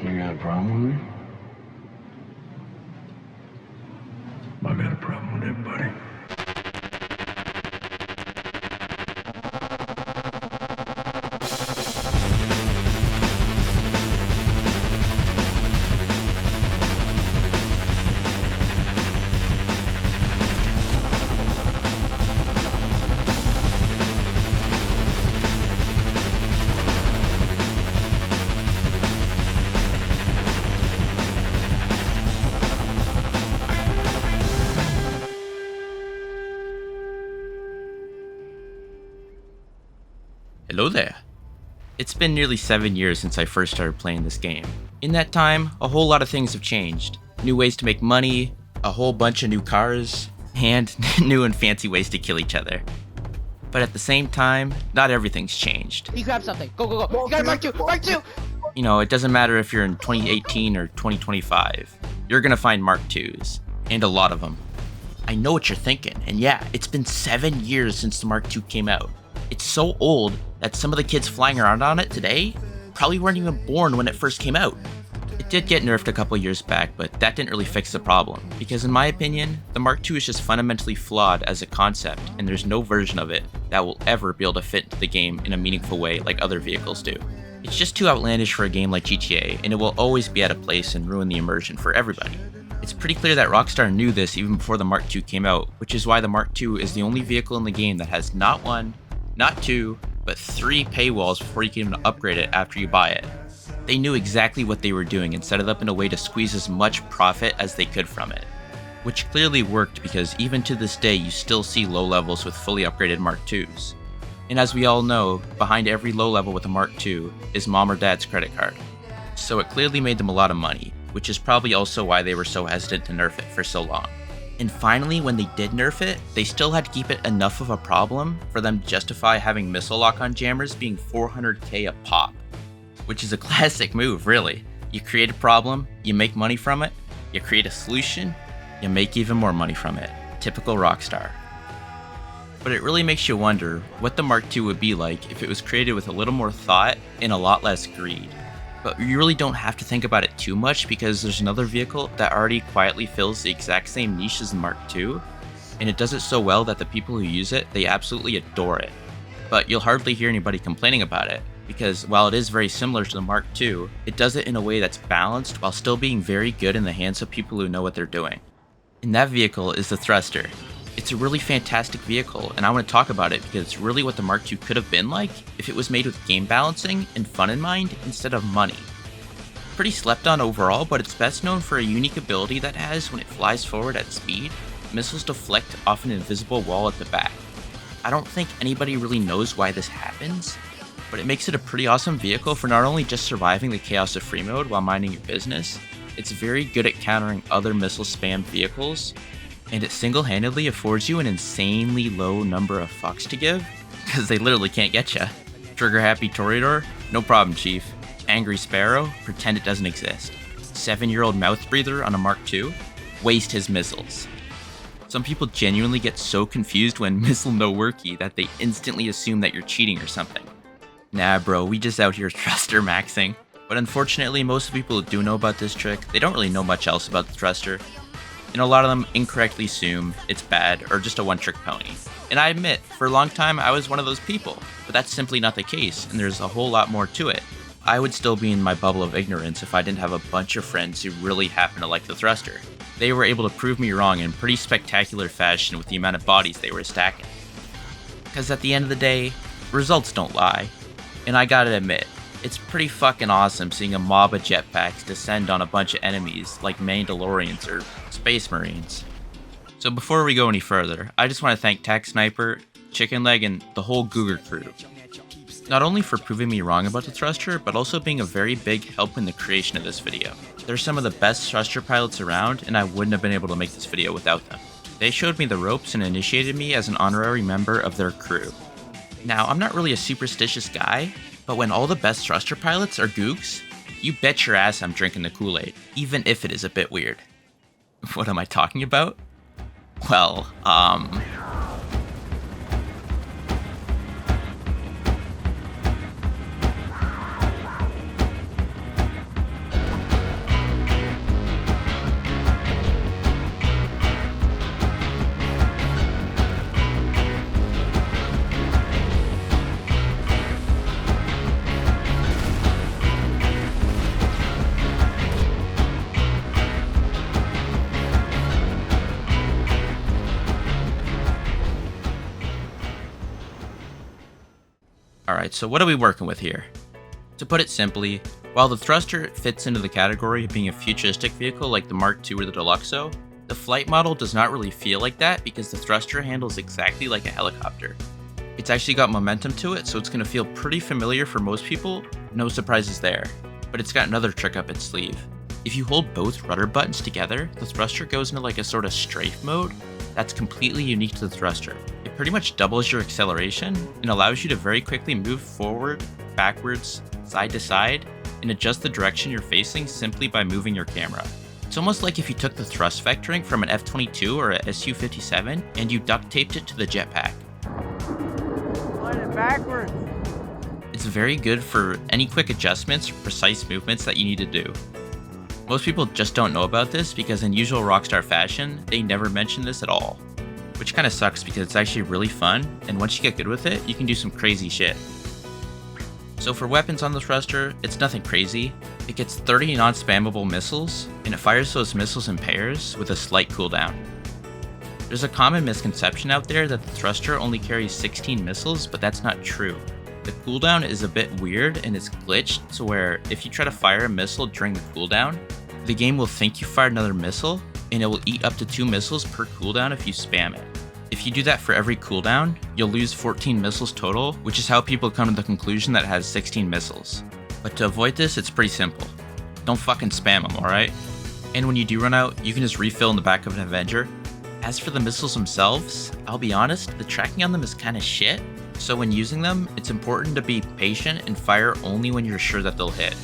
You got a problem with me? I got a problem with everybody. Hello there. It's been nearly 7 years since I first started playing this game. In that time, a whole lot of things have changed. New ways to make money, a whole bunch of new cars, and new and fancy ways to kill each other. But at the same time, not everything's changed. He grabbed something. Go, go, go. You got Mark 2. Mark 2. You know, it doesn't matter if you're in 2018 or 2025. You're gonna find Mark 2s, and a lot of them. I know what you're thinking, and yeah, it's been 7 years since the Mark II came out. It's so old that some of the kids flying around on it today probably weren't even born when it first came out. It did get nerfed a couple years back, but that didn't really fix the problem, because in my opinion, the Mark II is just fundamentally flawed as a concept, and there's no version of it that will ever be able to fit into the game in a meaningful way like other vehicles do. It's just too outlandish for a game like GTA, and it will always be out of place and ruin the immersion for everybody. It's pretty clear that Rockstar knew this even before the Mark II came out, which is why the Mark II is the only vehicle in the game that has not one, not two, but 3 paywalls before you can even upgrade it after you buy it. They knew exactly what they were doing and set it up in a way to squeeze as much profit as they could from it. Which clearly worked, because even to this day you still see low levels with fully upgraded Mark IIs. And as we all know, behind every low level with a Mark II is mom or dad's credit card. So it clearly made them a lot of money, which is probably also why they were so hesitant to nerf it for so long. And finally, when they did nerf it, they still had to keep it enough of a problem for them to justify having missile lock-on jammers being 400k a pop. Which is a classic move, really. You create a problem, you make money from it, you create a solution, you make even more money from it. Typical Rockstar. But it really makes you wonder what the Mark II would be like if it was created with a little more thought and a lot less greed. But you really don't have to think about it too much, because there's another vehicle that already quietly fills the exact same niche as the Mark II, and it does it so well that the people who use it, they absolutely adore it. But you'll hardly hear anybody complaining about it, because while it is very similar to the Mark II, it does it in a way that's balanced while still being very good in the hands of people who know what they're doing. And that vehicle is the Thruster. It's a really fantastic vehicle, and I want to talk about it because it's really what the Mark II could have been like if it was made with game balancing and fun in mind instead of money. Pretty slept on overall, but it's best known for a unique ability that has, when it flies forward at speed, missiles deflect off an invisible wall at the back. I don't think anybody really knows why this happens, but it makes it a pretty awesome vehicle for not only just surviving the chaos of free mode while minding your business, it's very good at countering other missile spam vehicles, and it single-handedly affords you an insanely low number of fucks to give, because they literally can't get ya. Trigger-happy Toreador? No problem, Chief. Angry Sparrow? Pretend it doesn't exist. 7-year-old mouth breather on a Mark II? Waste his missiles. Some people genuinely get so confused when missile no worky that they instantly assume that you're cheating or something. Nah bro, we just out here thruster maxing. But unfortunately, most people who do know about this trick, they don't really know much else about the thruster. And a lot of them incorrectly assume it's bad or just a one-trick pony. And I admit, for a long time I was one of those people, but that's simply not the case, and there's a whole lot more to it. I would still be in my bubble of ignorance if I didn't have a bunch of friends who really happen to like the thruster. They were able to prove me wrong in pretty spectacular fashion with the amount of bodies they were stacking. Because at the end of the day, results don't lie. And I gotta admit, it's pretty fucking awesome seeing a mob of jetpacks descend on a bunch of enemies like Mandalorians or Space Marines. So before we go any further, I just want to thank Tac Sniper, Chicken Leg, and the whole Googer crew. Not only for proving me wrong about the thruster, but also being a very big help in the creation of this video. They're some of the best thruster pilots around, and I wouldn't have been able to make this video without them. They showed me the ropes and initiated me as an honorary member of their crew. Now, I'm not really a superstitious guy, but when all the best thruster pilots are gooks, you bet your ass I'm drinking the Kool-Aid, even if it is a bit weird. What am I talking about? Well, Alright, so what are we working with here? To put it simply, while the thruster fits into the category of being a futuristic vehicle like the Mark II or the Deluxo, the flight model does not really feel like that because the thruster handles exactly like a helicopter. It's actually got momentum to it, so it's going to feel pretty familiar for most people, no surprises there. But it's got another trick up its sleeve. If you hold both rudder buttons together, the thruster goes into like a sort of strafe mode that's completely unique to the thruster. It pretty much doubles your acceleration and allows you to very quickly move forward, backwards, side to side, and adjust the direction you're facing simply by moving your camera. It's almost like if you took the thrust vectoring from an F-22 or a Su-57 and you duct taped it to the jetpack. Slide it backwards. It's very good for any quick adjustments or precise movements that you need to do. Most people just don't know about this because in usual Rockstar fashion, they never mention this at all. Which kind of sucks because it's actually really fun, and once you get good with it, you can do some crazy shit. So for weapons on the thruster, it's nothing crazy. It gets 30 non-spammable missiles, and it fires those missiles in pairs with a slight cooldown. There's a common misconception out there that the thruster only carries 16 missiles, but that's not true. The cooldown is a bit weird and it's glitched to where if you try to fire a missile during the cooldown, the game will think you fired another missile, and it will eat up to 2 missiles per cooldown if you spam it. If you do that for every cooldown, you'll lose 14 missiles total, which is how people come to the conclusion that it has 16 missiles. But to avoid this, it's pretty simple. Don't fucking spam them, alright? And when you do run out, you can just refill in the back of an Avenger. As for the missiles themselves, I'll be honest, the tracking on them is kinda shit, so when using them, it's important to be patient and fire only when you're sure that they'll hit.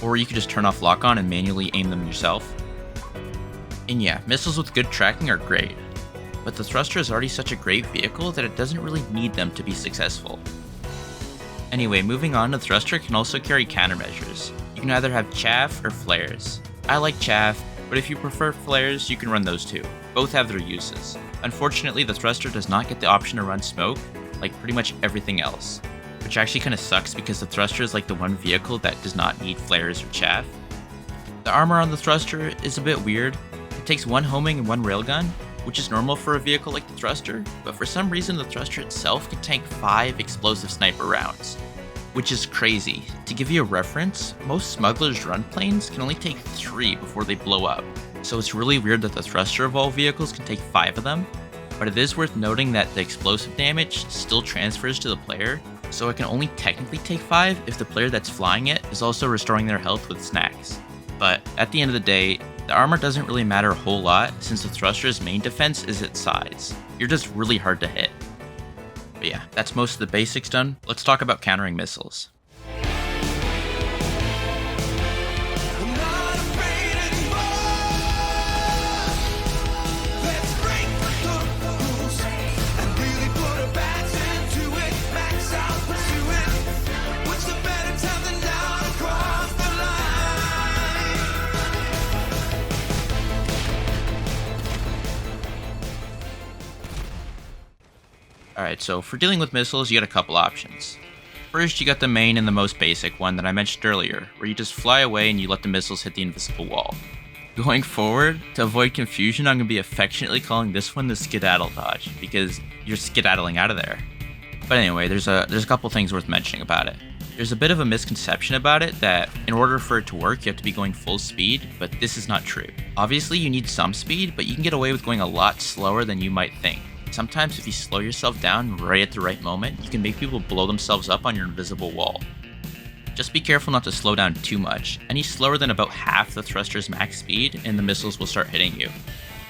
Or you could just turn off lock-on and manually aim them yourself. And yeah, missiles with good tracking are great, but the thruster is already such a great vehicle that it doesn't really need them to be successful. Anyway, moving on, the thruster can also carry countermeasures. You can either have chaff or flares. I like chaff, but if you prefer flares, you can run those too. Both have their uses. Unfortunately, the thruster does not get the option to run smoke, like pretty much everything else, which actually kinda sucks because the thruster is like the one vehicle that does not need flares or chaff. The armor on the thruster is a bit weird. It takes 1 homing and 1 railgun, which is normal for a vehicle like the thruster, but for some reason the thruster itself can tank 5 explosive sniper rounds, which is crazy. To give you a reference, most smugglers' run planes can only take 3 before they blow up, so it's really weird that the thruster of all vehicles can take 5 of them, but it is worth noting that the explosive damage still transfers to the player, so it can only technically take 5 if the player that's flying it is also restoring their health with snacks. But at the end of the day, the armor doesn't really matter a whole lot since the thruster's main defense is its size. You're just really hard to hit. But yeah, that's most of the basics done. Let's talk about countering missiles. Alright, so for dealing with missiles, you got a couple options. First, you got the main and the most basic one that I mentioned earlier, where you just fly away and you let the missiles hit the invisible wall. Going forward, to avoid confusion, I'm going to be affectionately calling this one the skedaddle dodge, because you're skedaddling out of there. But anyway, there's a couple things worth mentioning about it. There's a bit of a misconception about it that in order for it to work, you have to be going full speed, but this is not true. Obviously, you need some speed, but you can get away with going a lot slower than you might think. Sometimes if you slow yourself down right at the right moment, you can make people blow themselves up on your invisible wall. Just be careful not to slow down too much. Any slower than about half the thruster's max speed and the missiles will start hitting you.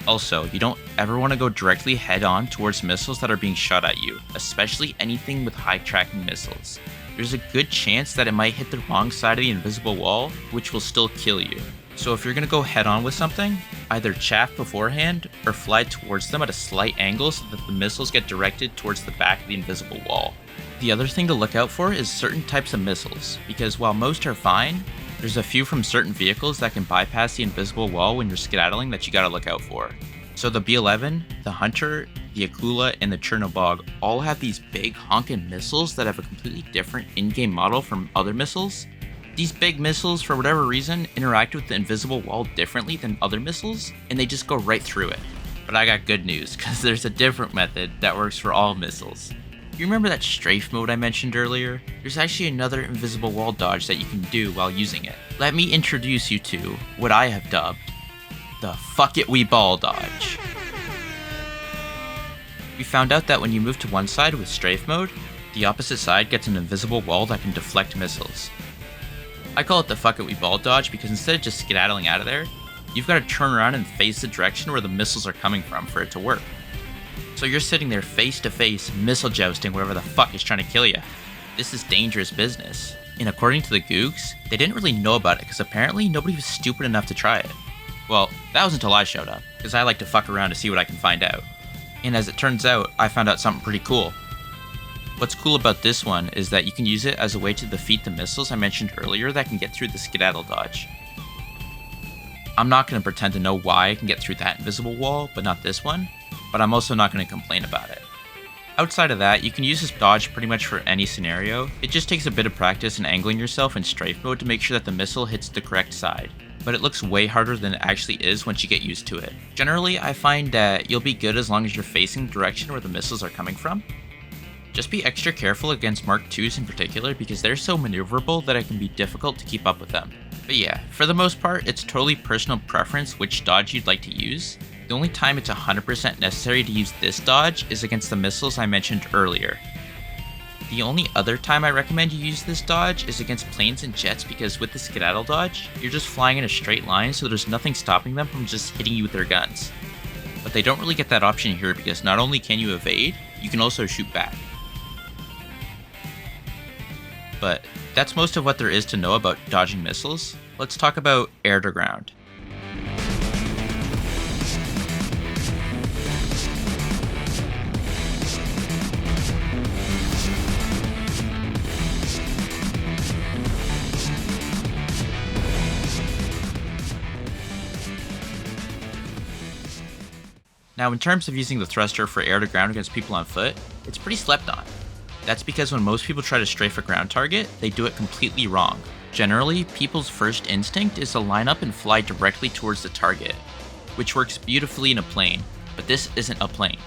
Also, you don't ever want to go directly head on towards missiles that are being shot at you, especially anything with high tracking missiles. There's a good chance that it might hit the wrong side of the invisible wall, which will still kill you. So if you're going to go head on with something, either chaff beforehand or fly towards them at a slight angle so that the missiles get directed towards the back of the invisible wall. The other thing to look out for is certain types of missiles, because while most are fine, there's a few from certain vehicles that can bypass the invisible wall when you're skedaddling that you gotta look out for. So the B-11, the Hunter, the Akula, and the Chernobog all have these big honkin' missiles that have a completely different in-game model from other missiles. These big missiles, for whatever reason, interact with the invisible wall differently than other missiles, and they just go right through it. But I got good news, because there's a different method that works for all missiles. You remember that strafe mode I mentioned earlier? There's actually another invisible wall dodge that you can do while using it. Let me introduce you to what I have dubbed the fuck it we ball dodge. We found out that when you move to one side with strafe mode, the opposite side gets an invisible wall that can deflect missiles. I call it the fuck it we ball dodge because instead of just skedaddling out of there, you've got to turn around and face the direction where the missiles are coming from for it to work. So you're sitting there face to face, missile jousting whoever the fuck is trying to kill you. This is dangerous business. And according to the Googs, they didn't really know about it because apparently nobody was stupid enough to try it. Well, that was until I showed up, because I like to fuck around to see what I can find out. And as it turns out, I found out something pretty cool. What's cool about this one is that you can use it as a way to defeat the missiles I mentioned earlier that can get through the skedaddle dodge. I'm not going to pretend to know why I can get through that invisible wall, but not this one, but I'm also not going to complain about it. Outside of that, you can use this dodge pretty much for any scenario. It just takes a bit of practice in angling yourself in strafe mode to make sure that the missile hits the correct side, but it looks way harder than it actually is once you get used to it. Generally, I find that you'll be good as long as you're facing the direction where the missiles are coming from. Just be extra careful against Mark IIs in particular because they're so maneuverable that it can be difficult to keep up with them. But yeah, for the most part, it's totally personal preference which dodge you'd like to use. The only time it's 100% necessary to use this dodge is against the missiles I mentioned earlier. The only other time I recommend you use this dodge is against planes and jets because with the skedaddle dodge, you're just flying in a straight line so there's nothing stopping them from just hitting you with their guns. But they don't really get that option here because not only can you evade, you can also shoot back. But that's most of what there is to know about dodging missiles. Let's talk about air to ground. Now, in terms of using the thruster for air to ground against people on foot, it's pretty slept on. That's because when most people try to strafe a ground target, they do it completely wrong. Generally, people's first instinct is to line up and fly directly towards the target, which works beautifully in a plane, but this isn't a plane.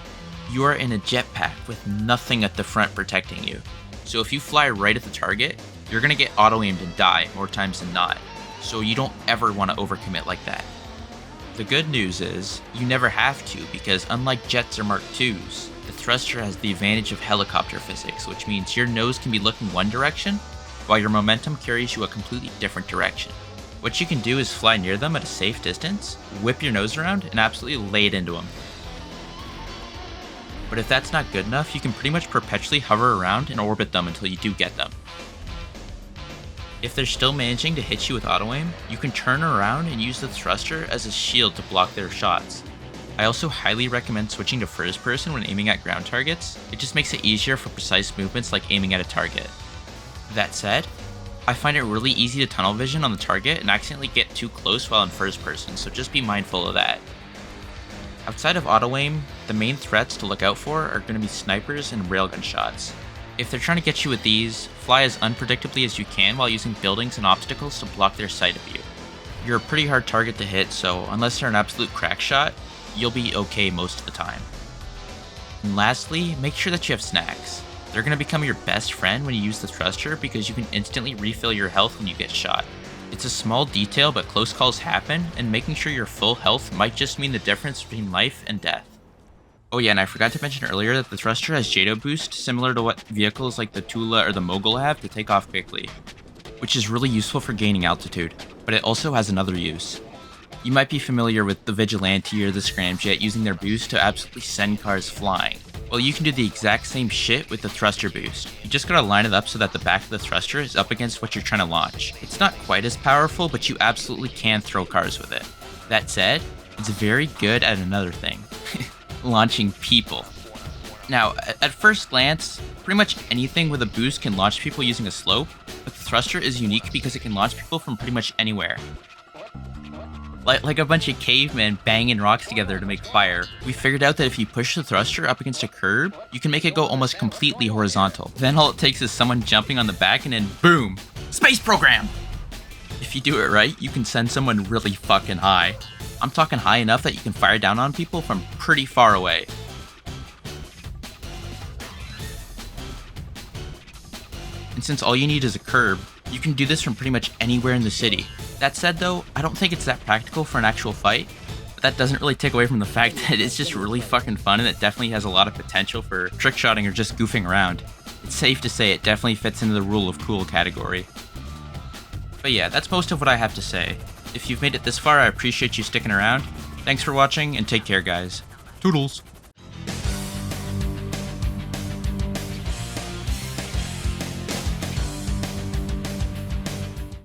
You are in a jetpack with nothing at the front protecting you. So if you fly right at the target, you're gonna get auto-aimed and die more times than not. So you don't ever want to overcommit like that. The good news is, you never have to because unlike jets or Mark IIs, the thruster has the advantage of helicopter physics, which means your nose can be looking one direction, while your momentum carries you a completely different direction. What you can do is fly near them at a safe distance, whip your nose around, and absolutely lay it into them. But if that's not good enough, you can pretty much perpetually hover around and orbit them until you do get them. If they're still managing to hit you with auto-aim, you can turn around and use the thruster as a shield to block their shots. I also highly recommend switching to first person when aiming at ground targets. It just makes it easier for precise movements like aiming at a target. That said, I find it really easy to tunnel vision on the target and accidentally get too close while in first person, so just be mindful of that. Outside of auto-aim, the main threats to look out for are going to be snipers and railgun shots. If they're trying to get you with these, fly as unpredictably as you can while using buildings and obstacles to block their sight of you. You're a pretty hard target to hit, so unless they're an absolute crack shot, you'll be okay most of the time. And lastly, make sure that you have snacks. They're going to become your best friend when you use the thruster because you can instantly refill your health when you get shot. It's a small detail, but close calls happen, and making sure you're full health might just mean the difference between life and death. Oh yeah, and I forgot to mention earlier that the thruster has JADO boost, similar to what vehicles like the Tula or the Mogul have to take off quickly, which is really useful for gaining altitude, but it also has another use. You might be familiar with the Vigilante or the Scramjet using their boost to absolutely send cars flying. Well, you can do the exact same shit with the thruster boost. You just gotta line it up so that the back of the thruster is up against what you're trying to launch. It's not quite as powerful, but you absolutely can throw cars with it. That said, it's very good at another thing. Launching people. Now, at first glance, pretty much anything with a boost can launch people using a slope, but the thruster is unique because it can launch people from pretty much anywhere. Like a bunch of cavemen banging rocks together to make fire, we figured out that if you push the thruster up against a curb, you can make it go almost completely horizontal. Then all it takes is someone jumping on the back and then boom! Space program! If you do it right, you can send someone really fucking high. I'm talking high enough that you can fire down on people from pretty far away. and since all you need is a curb, you can do this from pretty much anywhere in the city. That said though, I don't think it's that practical for an actual fight, but that doesn't really take away from the fact that it's just really fucking fun and it definitely has a lot of potential for trickshotting or just goofing around. It's safe to say it definitely fits into the rule of cool category. But yeah, that's most of what I have to say. If you've made it this far, I appreciate you sticking around. Thanks for watching, and take care guys. Toodles!